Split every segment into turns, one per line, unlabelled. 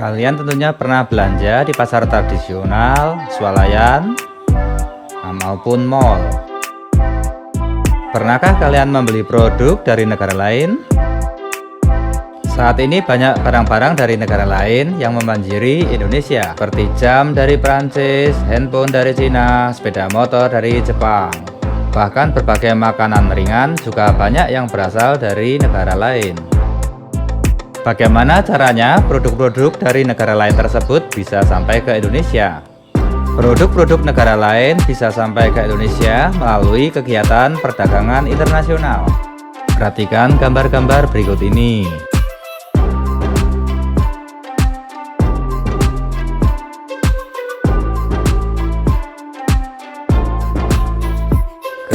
Kalian tentunya pernah belanja di pasar tradisional, swalayan, maupun mall. Pernahkah kalian membeli produk dari negara lain? Saat ini banyak barang-barang dari negara lain yang membanjiri Indonesia, seperti jam dari Prancis, handphone dari Cina, sepeda motor dari Jepang. Bahkan berbagai makanan ringan juga banyak yang berasal dari negara lain. Bagaimana caranya produk-produk dari negara lain tersebut bisa sampai ke Indonesia? Produk-produk negara lain bisa sampai ke Indonesia melalui kegiatan perdagangan internasional. Perhatikan gambar-gambar berikut ini.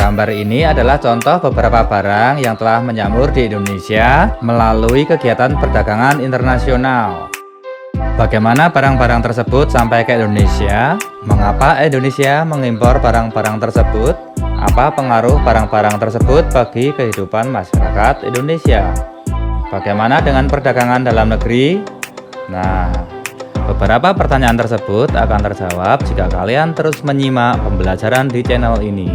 Gambar ini adalah contoh beberapa barang yang telah menjamur di Indonesia melalui kegiatan perdagangan internasional. Bagaimana barang-barang tersebut sampai ke Indonesia? Mengapa Indonesia mengimpor barang-barang tersebut? Apa pengaruh barang-barang tersebut bagi kehidupan masyarakat Indonesia? Bagaimana dengan perdagangan dalam negeri? Nah, beberapa pertanyaan tersebut akan terjawab jika kalian terus menyimak pembelajaran di channel ini.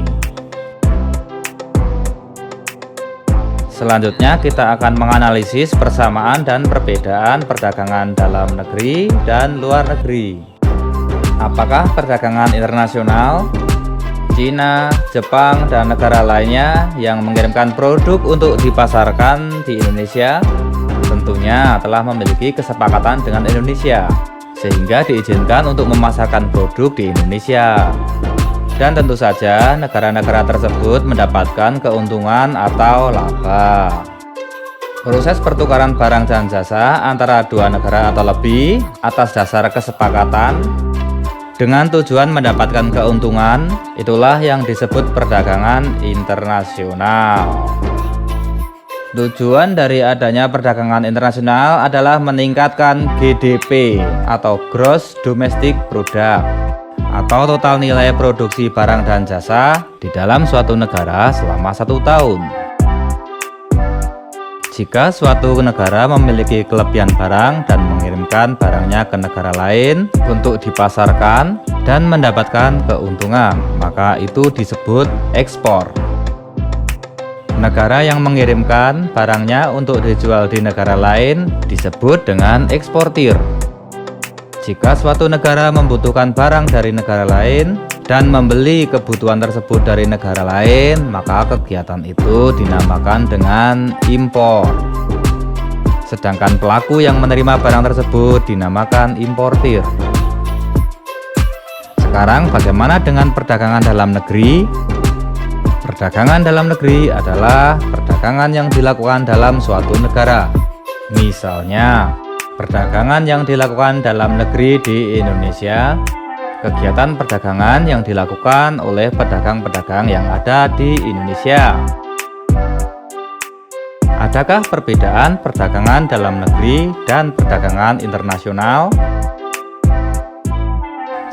Selanjutnya kita akan menganalisis persamaan dan perbedaan perdagangan dalam negeri dan luar negeri. Apakah perdagangan internasional, Cina, Jepang, dan negara lainnya yang mengirimkan produk untuk dipasarkan di Indonesia tentunya telah memiliki kesepakatan dengan Indonesia sehingga diizinkan untuk memasarkan produk di Indonesia. Dan tentu saja negara-negara tersebut mendapatkan keuntungan atau laba. Proses pertukaran barang dan jasa antara dua negara atau lebih atas dasar kesepakatan dengan tujuan mendapatkan keuntungan, itulah yang disebut perdagangan internasional. Tujuan dari adanya perdagangan internasional adalah meningkatkan GDP atau Gross Domestic Product atau total nilai produksi barang dan jasa di dalam suatu negara selama 1 tahun. Jika suatu negara memiliki kelebihan barang dan mengirimkan barangnya ke negara lain untuk dipasarkan dan mendapatkan keuntungan, maka itu disebut ekspor. Negara yang mengirimkan barangnya untuk dijual di negara lain disebut dengan eksportir. Jika suatu negara membutuhkan barang dari negara lain dan membeli kebutuhan tersebut dari negara lain, maka kegiatan itu dinamakan dengan impor. Sedangkan pelaku yang menerima barang tersebut dinamakan importir. Sekarang bagaimana dengan perdagangan dalam negeri? Perdagangan dalam negeri adalah perdagangan yang dilakukan dalam suatu negara. Misalnya, perdagangan yang dilakukan dalam negeri di Indonesia, kegiatan perdagangan yang dilakukan oleh pedagang-pedagang yang ada di Indonesia. Adakah perbedaan perdagangan dalam negeri dan perdagangan internasional?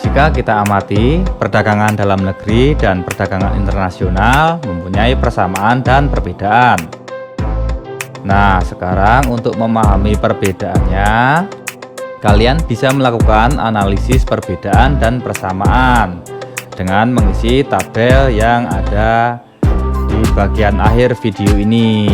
Jika kita amati, perdagangan dalam negeri dan perdagangan internasional mempunyai persamaan dan perbedaan. Nah, sekarang untuk memahami perbedaannya, kalian bisa melakukan analisis perbedaan dan persamaan dengan mengisi tabel yang ada di bagian akhir video ini.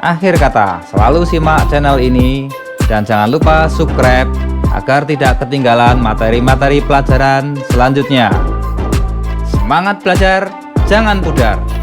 Akhir kata, selalu simak channel ini dan jangan lupa subscribe agar tidak ketinggalan materi-materi pelajaran selanjutnya. Semangat belajar, jangan pudar!